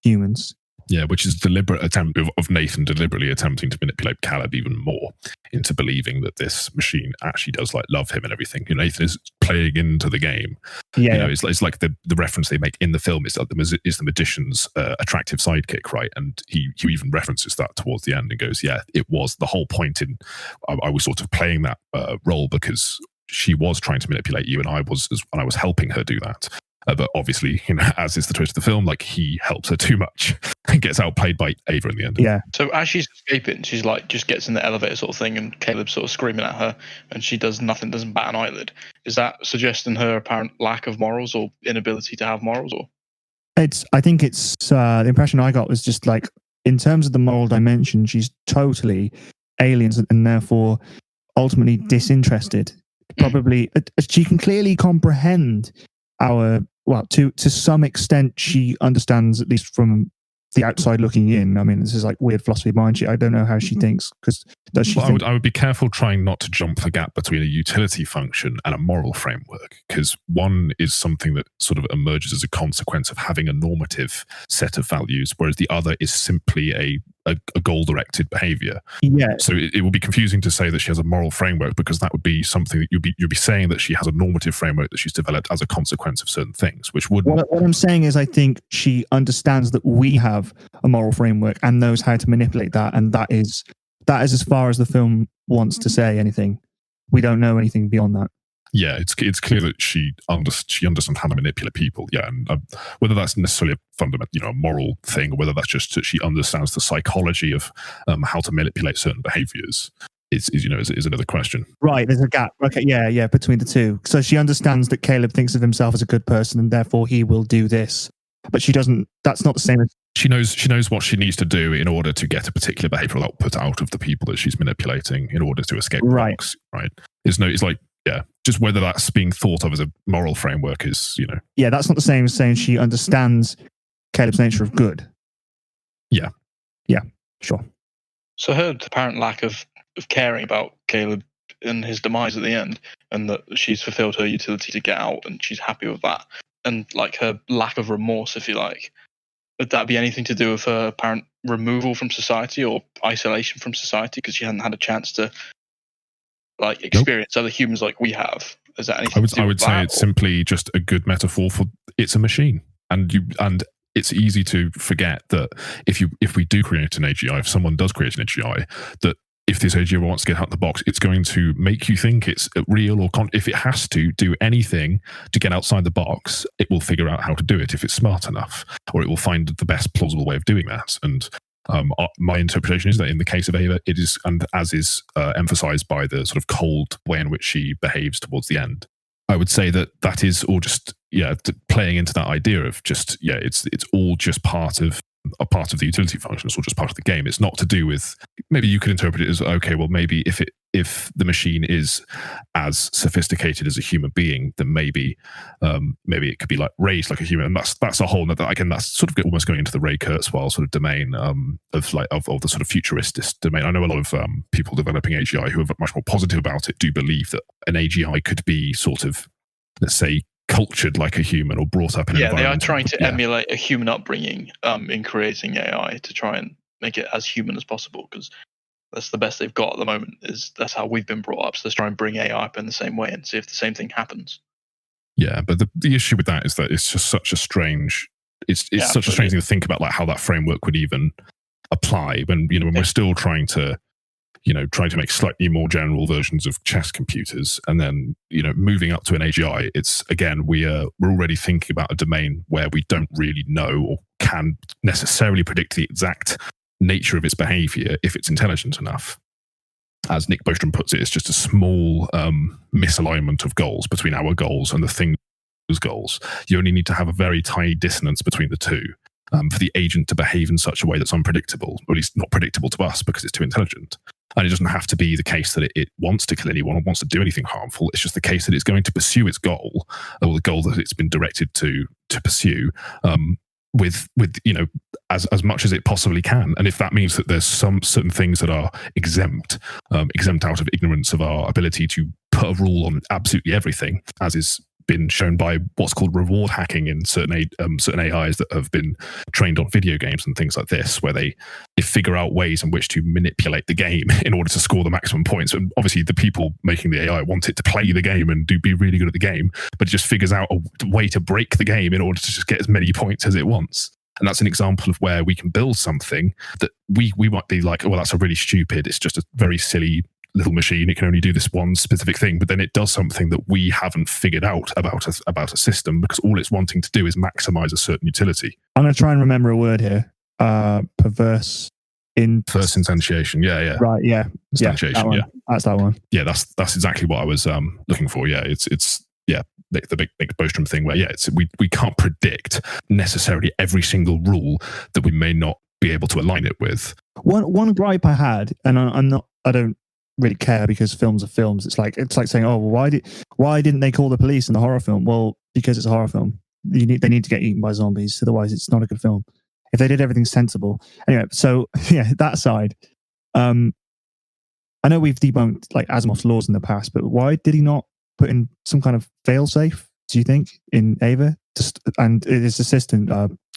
humans. Yeah, which is a deliberate attempt of Nathan deliberately attempting to manipulate Caleb even more into believing that this machine actually does like love him and everything. Nathan is playing into the game. It's like the reference they make in the film is like the magician's attractive sidekick, right? And he even references that towards the end and goes, yeah, it was the whole point in I was sort of playing that role because she was trying to manipulate you, and I was helping her do that. But obviously, as is the twist of the film, like, he helps her too much and gets outplayed by Ava in the end. Yeah. So as she's escaping, she's like, just gets in the elevator sort of thing, and Caleb's sort of screaming at her, and she does nothing, doesn't bat an eyelid. Is that suggesting her apparent lack of morals or inability to have morals? Or I think it's the impression I got was just like, in terms of the moral dimension, she's totally alien and therefore ultimately disinterested. Probably she can clearly comprehend to some extent she understands, at least from the outside looking in. I mean, this is like weird philosophy of mind. I don't know how she thinks, because does she think... I would be careful trying not to jump the gap between a utility function and a moral framework, because one is something that sort of emerges as a consequence of having a normative set of values, whereas the other is simply a goal-directed behavior. Yeah. So it would be confusing to say that she has a moral framework, because that would be something that you'd be saying that she has a normative framework that she's developed as a consequence of certain things, which wouldn't... What I'm saying is, I think she understands that we have a moral framework and knows how to manipulate that, and that is as far as the film wants to say anything. We don't know anything beyond that. Yeah, it's clear that she understands how to manipulate people. Yeah, and whether that's necessarily a fundamental, a moral thing, or whether that's just that she understands the psychology of how to manipulate certain behaviors is another question. Right, there's a gap. Okay, yeah, between the two. So she understands that Caleb thinks of himself as a good person, and therefore he will do this. But she doesn't. That's not the same as... She knows what she needs to do in order to get a particular behavioral output out of the people that she's manipulating in order to escape the box. Right. It's like. Yeah, just whether that's being thought of as a moral framework is, Yeah, that's not the same as saying she understands Caleb's nature of good. Yeah. Yeah, sure. So her apparent lack of caring about Caleb and his demise at the end, and that she's fulfilled her utility to get out, and she's happy with that, and like her lack of remorse, if you like, Would that be anything to do with her apparent removal from society or isolation from society because she hadn't had a chance to like experience other humans like we have? Is that anything? I would say it's simply just a good metaphor for it's a machine, and it's easy to forget that if we do create an AGI, if someone does create an AGI, that if this AGI wants to get out of the box, it's going to make you think it's real, or if it has to do anything to get outside the box, it will figure out how to do it if it's smart enough, or it will find the best plausible way of doing that. And my interpretation is that in the case of Ava, it is, and as is emphasized by the sort of cold way in which she behaves towards the end, I would say that is all just playing into that idea of just it's all just part of the utility function. It's all just part of the game. It's not to do with, maybe you could interpret it as, okay, well, maybe if the machine is as sophisticated as a human being, then maybe it could be like raised like a human. And that's a whole, again, that's sort of almost going into the Ray Kurzweil sort of domain of the sort of futurist domain. I know a lot of people developing AGI who are much more positive about it do believe that an AGI could be sort of, let's say, cultured like a human or brought up in an environment. They are trying to emulate a human upbringing in creating AI to try and make it as human as possible, because that's the best they've got at the moment. That's how we've been brought up. So let's try and bring AI up in the same way and see if the same thing happens. Yeah, but the issue with that is that it's just such a strange. It's such a strange thing to think about, like how that framework would even apply when we're still trying to make slightly more general versions of chess computers, and then moving up to an AGI. It's again we're already thinking about a domain where we don't really know or can necessarily predict the exact nature of its behavior if it's intelligent enough. As Nick Bostrom puts it, it's just a small misalignment of goals between our goals and the thing's goals. You only need to have a very tiny dissonance between the two for the agent to behave in such a way that's unpredictable, or at least not predictable to us because it's too intelligent. And it doesn't have to be the case that it wants to kill anyone or wants to do anything harmful. It's just the case that it's going to pursue its goal, or the goal that it's been directed to pursue, with as much as it possibly can. And if that means that there's some certain things that are exempt out of ignorance of our ability to put a rule on absolutely everything, as is been shown by what's called reward hacking in certain AIs that have been trained on video games and things like this, where they figure out ways in which to manipulate the game in order to score the maximum points. And obviously the people making the AI want it to play the game and be really good at the game, but it just figures out a way to break the game in order to just get as many points as it wants. And that's an example of where we can build something that we might be like, well, that's a really stupid, it's just a very silly little machine, it can only do this one specific thing, but then it does something that we haven't figured out about a system, because all it's wanting to do is maximize a certain utility. I'm going to try and remember a word here. Perverse. First instantiation. Yeah. Right. Yeah. Instantiation. Yeah. That's that one. Yeah. That's exactly what I was looking for. Yeah. It's the big Bostrom thing where we can't predict necessarily every single rule that we may not be able to align it with. One gripe I had, and I don't really care because films are films. It's like saying, oh, well, why didn't they call the police in the horror film? Well, because it's a horror film. They need to get eaten by zombies, otherwise it's not a good film. If they did everything sensible. Anyway, so yeah, that side. I know we've debunked like Asimov's laws in the past, but why did he not put in some kind of failsafe, do you think, in Ava? And his assistant,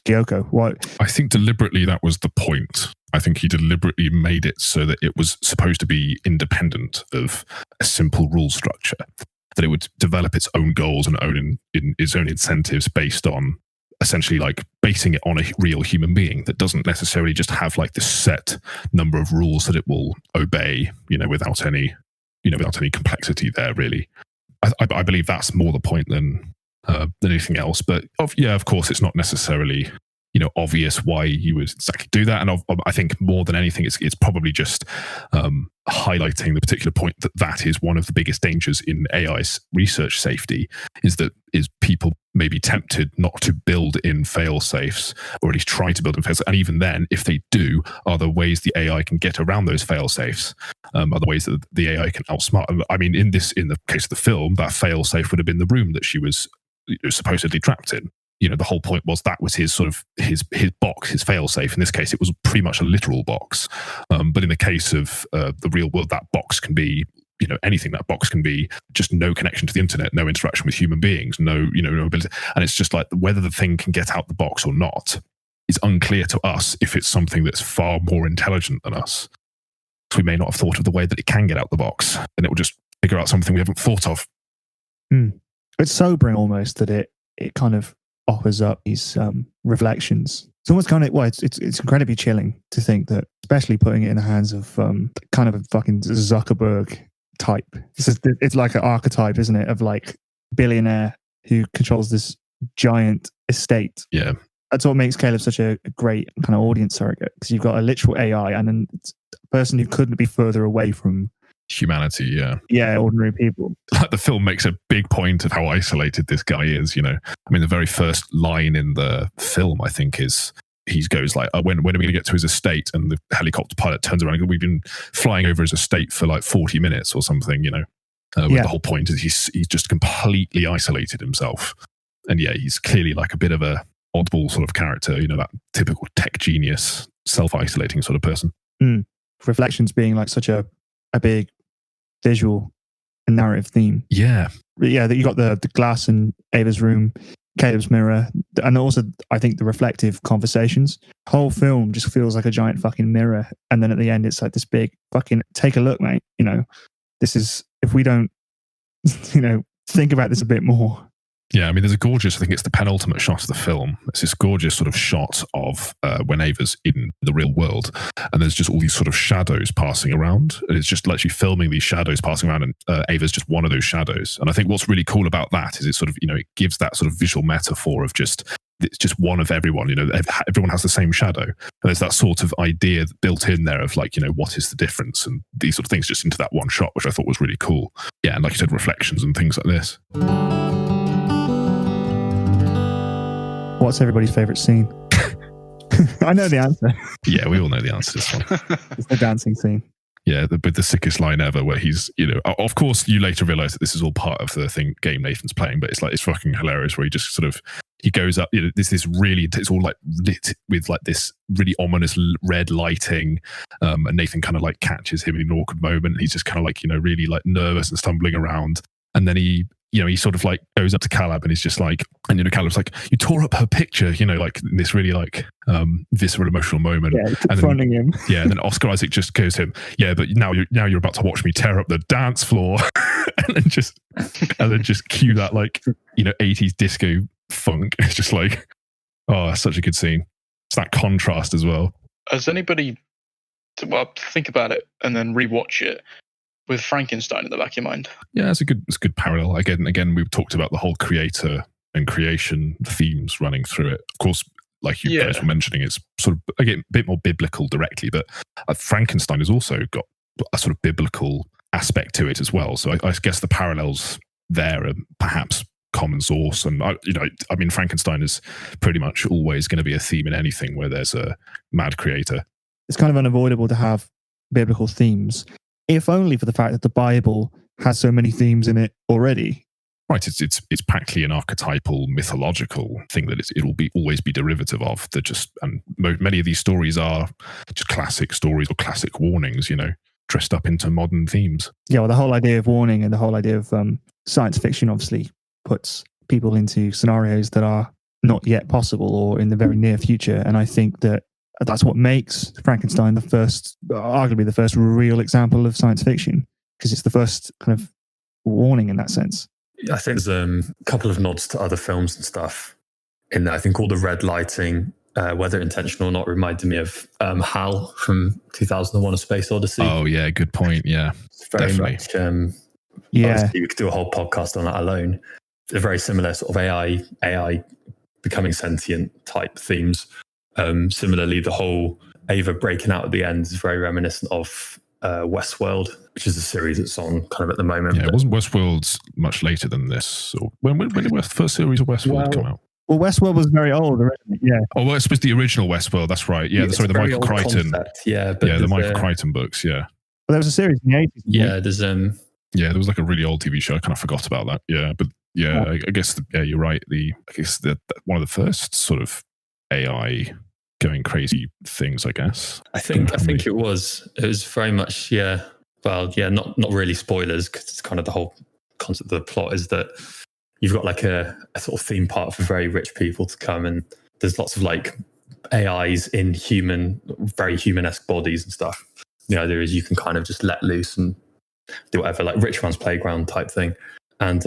Gyoko? Why? I think deliberately that was the point. I think he deliberately made it so that it was supposed to be independent of a simple rule structure, that it would develop its own goals and its own incentives based on essentially like basing it on a real human being that doesn't necessarily just have like this set number of rules that it will obey, without any complexity there, really. I believe that's more the point than anything else. But of course, it's not necessarily obvious why you would exactly do that. And I think more than anything, it's probably just highlighting the particular point that is one of the biggest dangers in AI's research safety, is people may be tempted not to build in fail safes, or at least try to build in fail safes. And even then, if they do, are there ways the AI can get around those fail safes? Are there ways that the AI can outsmart? I mean, in the case of the film, that fail safe would have been the room that she was supposedly trapped in. The whole point was that was his sort of his box, his fail-safe. In this case, it was pretty much a literal box. But in the case of the real world, that box can be, anything. That box can be just no connection to the internet, no interaction with human beings, no ability. And it's just like whether the thing can get out the box or not it's unclear to us if it's something that's far more intelligent than us. So we may not have thought of the way that it can get out the box, and it will just figure out something we haven't thought of. It's sobering almost that it kind of offers up these reflections. It's almost kind of, well, it's incredibly chilling to think that, especially putting it in the hands of kind of a fucking Zuckerberg type. It's like an archetype, isn't it, of like billionaire who controls this giant estate. Yeah. That's what makes Caleb such a great kind of audience surrogate, because you've got a literal AI and then a person who couldn't be further away from humanity. Yeah, ordinary people. Like the film makes a big point of how isolated this guy is, you know. I mean, the very first line in the film, I think, is he goes like, when are we going to get to his estate? And the helicopter pilot turns around and goes, we've been flying over his estate for like 40 minutes or something, you know. The whole point is he's just completely isolated himself. And yeah, he's clearly like a bit of a oddball sort of character, you know, that typical tech genius, self-isolating sort of person. Reflections being like such a big visual and narrative theme. Yeah. Yeah, that you got the glass in Ava's room, Caleb's mirror, and also I think the reflective conversations. The whole film just feels like a giant fucking mirror. And then at the end, it's like this big fucking, take a look, mate. You know, this is, if we don't, you know, think about this a bit more. Yeah, I mean, there's a gorgeous, I think it's the penultimate shot of the film. It's this gorgeous sort of shot of when Ava's in the real world, and there's just all these sort of shadows passing around. And it's just literally filming these shadows passing around, and Ava's just one of those shadows. And I think what's really cool about that is it sort of, you know, it gives that sort of visual metaphor of just, it's just one of everyone, you know, everyone has the same shadow. And there's that sort of idea built in there of like, you know, what is the difference? And these sort of things just into that one shot, which I thought was really cool. Yeah, and like you said, reflections and things like this. What's everybody's favourite scene? I know the answer. Yeah, we all know the answer to this one. It's the dancing scene. Yeah, with the sickest line ever, where he's, you know, of course, you later realise that this is all part of the game Nathan's playing, but it's fucking hilarious where he just sort of, he goes up, you know, this really, it's all like lit with like this really ominous red lighting, and Nathan kind of like catches him in an awkward moment, and he's just kind of like, you know, really like nervous and stumbling around, and then he sort of like goes up to Caleb and he's just like, and you know, Caleb's like, you tore up her picture, you know, like in this really like visceral emotional moment. Yeah, confronting him. Yeah, and then Oscar Isaac just goes to him, yeah, but now you're about to watch me tear up the dance floor, and then just cue that like, you know, 80s disco funk. It's just like, oh, such a good scene. It's that contrast as well. Has anybody think about it and then rewatch it with Frankenstein in the back of your mind? Yeah, it's a good parallel. Again, we've talked about the whole creator and creation themes running through it. Of course, like you guys were mentioning, it's sort of, again, a bit more biblical directly, but Frankenstein has also got a sort of biblical aspect to it as well. So I guess the parallels there are perhaps common source. And I mean, Frankenstein is pretty much always going to be a theme in anything where there's a mad creator. It's kind of unavoidable to have biblical themes, if only for the fact that the Bible has so many themes in it already. Right, it's practically an archetypal, mythological thing that it'll always be derivative of. Many of these stories are just classic stories or classic warnings, you know, dressed up into modern themes. Yeah, well, the whole idea of warning and the whole idea of science fiction obviously puts people into scenarios that are not yet possible or in the very near future. And I think that's what makes Frankenstein arguably the first real example of science fiction, because it's the first kind of warning in that sense. I think there's a couple of nods to other films and stuff in there. I think all the red lighting, whether intentional or not, reminded me of HAL from 2001: A Space Odyssey. Oh yeah, good point. Yeah, it's very definitely. much. Obviously we could do a whole podcast on that alone. They're very similar sort of AI becoming sentient type themes. Similarly, the whole Ava breaking out at the end is very reminiscent of Westworld, which is a series that's on kind of at the moment. Yeah, wasn't Westworld much later than this? Or when did the first series of Westworld come out? Well, Westworld was very old originally, yeah. Oh, well, it was the original Westworld, that's right. Yeah, sorry, the Michael Crichton. Concept, the Michael Crichton books, yeah. Well, there was a series in the 80s. Yeah, there's yeah, there was like a really old TV show. I kind of forgot about that. Yeah, but yeah, I guess you're right. I guess one of the first sort of AI going crazy things, I guess. I think it was very much not really spoilers, because it's kind of the whole concept of the plot is that you've got like a sort of theme park for very rich people to come, and there's lots of like AIs in very human-esque bodies and stuff. The idea is you can kind of just let loose and do whatever, like Rich Man's Playground type thing. And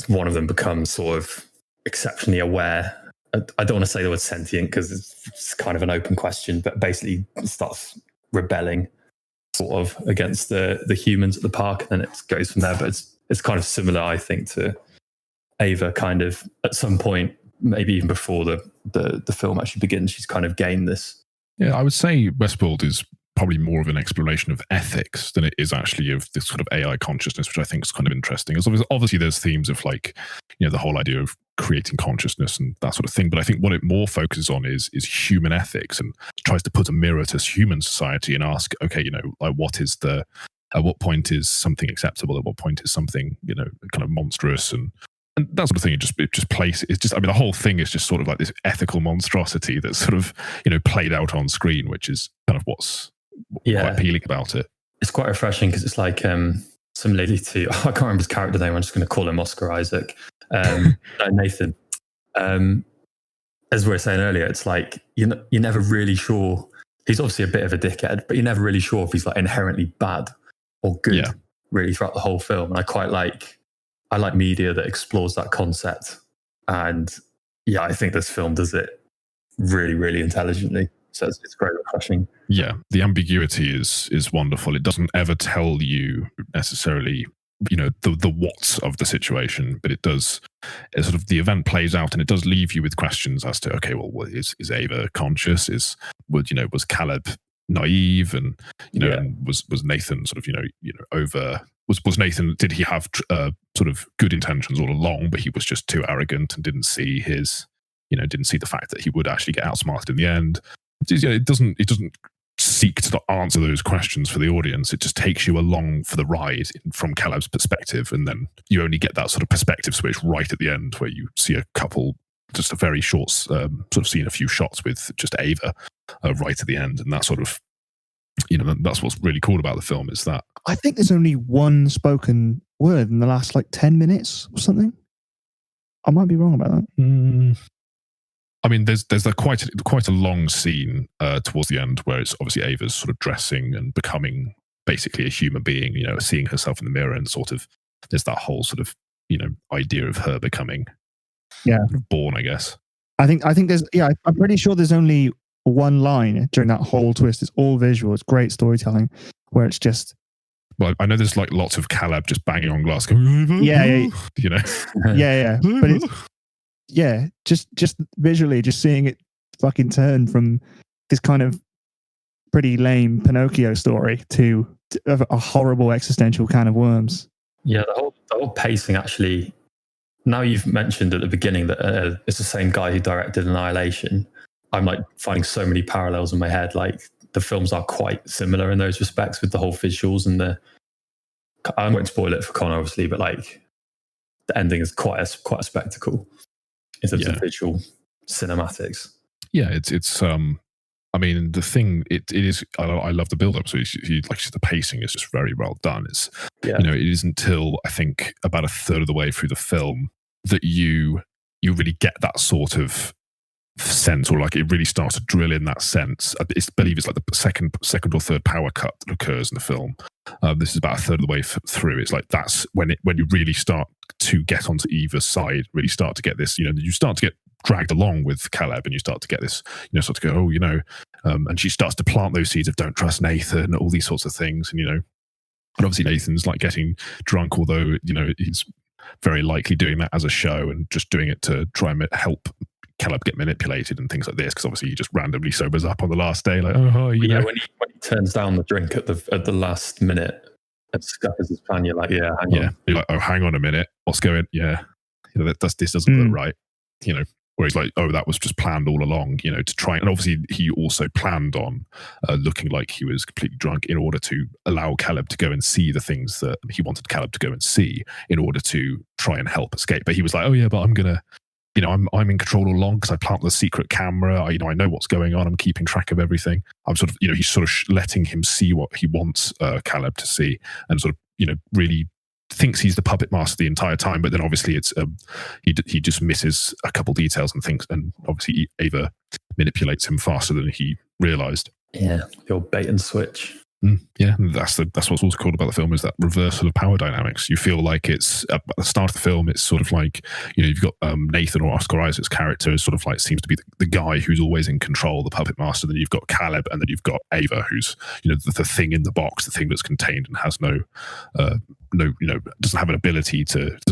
one of them becomes sort of exceptionally aware. I don't want to say the word sentient because it's kind of an open question, but basically starts rebelling sort of against the humans at the park, and it goes from there. But it's kind of similar, I think, to Ava. Kind of at some point, maybe even before the film actually begins, she's kind of gained this. Yeah, I would say Westworld is probably more of an exploration of ethics than it is actually of this sort of AI consciousness, which I think is kind of interesting. As obviously there's themes of like, the whole idea of creating consciousness and that sort of thing. But I think what it more focuses on is human ethics, and tries to put a mirror to human society and ask, okay, like at what point is something acceptable? At what point is something, kind of monstrous and that sort of thing. It just plays. It's just, the whole thing is just sort of like this ethical monstrosity that's sort of, played out on screen, which is kind of what's quite appealing about it. It's quite refreshing because it's like similarly to, I can't remember his character name, I'm just going to call him Oscar Isaac. Nathan. As we were saying earlier, it's like you're never really sure. He's obviously a bit of a dickhead, but you're never really sure if he's like inherently bad or good really throughout the whole film. And I like media that explores that concept. And I think this film does it really, really intelligently. So it's very refreshing. Yeah, the ambiguity is wonderful. It doesn't ever tell you necessarily, the what's of the situation, but it does. Sort of the event plays out, and it does leave you with questions as to, okay, well, is Ava conscious? Was Caleb naive? And and was Nathan sort of over? Was Nathan? Did he have sort of good intentions all along, but he was just too arrogant and didn't see didn't see the fact that he would actually get outsmarted in the end? It doesn't seek to answer those questions for the audience. It just takes you along for the ride from Caleb's perspective, and then you only get that sort of perspective switch right at the end where you see a couple, just a very short sort of scene, a few shots with just Ava right at the end, and that sort of, that's what's really cool about the film, is that I think there's only one spoken word in the last 10 minutes or something. I might be wrong about that. There's quite a long scene towards the end where it's obviously Ava's sort of dressing and becoming basically a human being, seeing herself in the mirror, and sort of there's that whole sort of idea of her becoming born, I guess. I think there's I'm pretty sure there's only one line during that whole twist. It's all visual. It's great storytelling where it's just. Well, I know there's lots of Caleb just banging on glass, going, yeah. But it's. Yeah, just visually, just seeing it fucking turn from this kind of pretty lame Pinocchio story to a horrible existential can of worms. Yeah, the whole pacing actually. Now you've mentioned at the beginning that it's the same guy who directed Annihilation. I'm finding so many parallels in my head. The films are quite similar in those respects with the whole visuals and I won't spoil it for Connor, obviously, but the ending is quite a spectacle. In terms of visual cinematics. Yeah, it's the thing, it is, I love the build-up, so the pacing is just very well done. It's, it isn't until I think about a third of the way through the film that you really get that sort of sense, or it really starts to drill in that sense. I believe it's the second or third power cut that occurs in the film. This is about a third of the way through. It's that's when you really start to get onto Eva's side, really start to get this, you start to get dragged along with Caleb, and you start to get this, sort of go, and she starts to plant those seeds of don't trust Nathan, all these sorts of things. And obviously Nathan's getting drunk, although, he's very likely doing that as a show and just doing it to try and help Caleb get manipulated and things like this, because obviously he just randomly sobers up on the last day, when he turns down the drink at the last minute and discovers his plan, you're hang on. You're hang on a minute, what's going? This doesn't look right, where he's that was just planned all along, to try. And obviously he also planned on looking like he was completely drunk in order to allow Caleb to go and see the things that he wanted Caleb to go and see, in order to try and help escape. But he was but I'm gonna, I'm in control all along because I planted the secret camera. I know what's going on. I'm keeping track of everything. I'm sort of, he's sort of letting him see what he wants Caleb to see, and sort of, really thinks he's the puppet master the entire time, but then obviously it's he just misses a couple details and thinks, and obviously Ava manipulates him faster than he realized. Yeah, the old bait and switch. Yeah, that's what's also cool about the film, is that reversal of power dynamics. You feel like it's at the start of the film, it's sort of like, you've got Nathan, or Oscar Isaac's character, is sort of like, seems to be the guy who's always in control, the puppet master. Then you've got Caleb, and then you've got Ava, who's the thing in the box, the thing that's contained and has no doesn't have an ability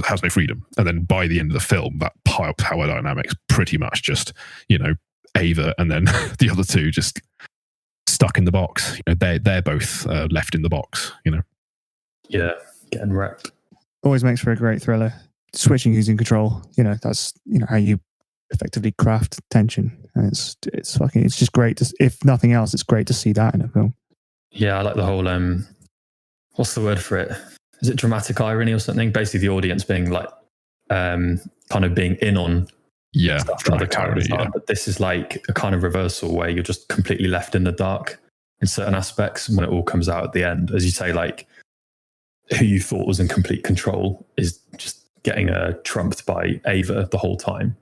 has no freedom. And then by the end of the film, that power dynamics pretty much just Ava and then the other two just stuck in the box. They're both left in the box. Yeah, getting wrecked. Always makes for a great thriller. Switching who's in control. That's how you effectively craft tension, and it's just great. If nothing else, it's great to see that in a film. Yeah, I like the whole what's the word for it? Is it dramatic irony or something? Basically, the audience being like kind of being in on stuff that other characters are. But this is like a kind of reversal where you're just completely left in the dark in certain aspects when it all comes out at the end. As you say, like, who you thought was in complete control is just getting trumped by Ava the whole time.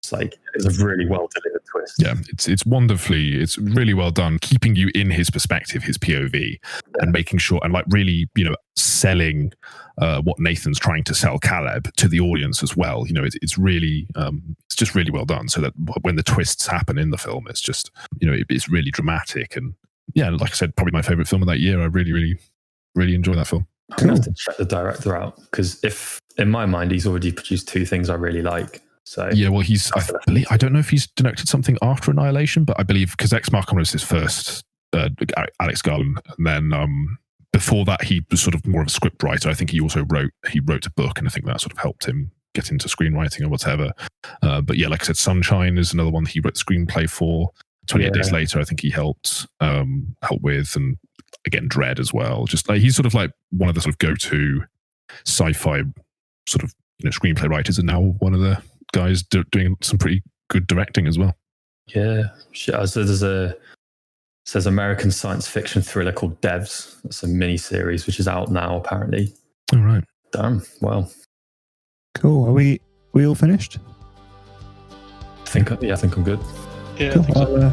It's a really well delivered twist. Yeah, it's really well done, keeping you in his perspective, his POV, and making sure, and like really, selling what Nathan's trying to sell Caleb to the audience as well. It's really, it's just really well done. So that when the twists happen in the film, it's just, it's really dramatic. And yeah, like I said, probably my favorite film of that year. I really, really, really enjoy that film. I'm going to have to check the director out, because if in my mind he's already produced two things I really like. So yeah, well, I don't know if he's directed something after Annihilation, but I believe, because Ex Machina was his first, Alex Garland, and then before that he was sort of more of a script writer. I think he also wrote a book, and I think that sort of helped him get into screenwriting or whatever. But yeah, like I said, Sunshine is another one that he wrote the screenplay for. 28 Days Later, I think he helped with, and again Dread as well. Just like, he's sort of like one of the sort of go-to sci-fi sort of screenplay writers, and now one of the guys doing some pretty good directing as well. Yeah, so there's American science fiction thriller called Devs. It's a mini series which is out now apparently. All right. Damn. Well. Cool. Are we all finished? I think I'm good. Yeah. Cool. I think so.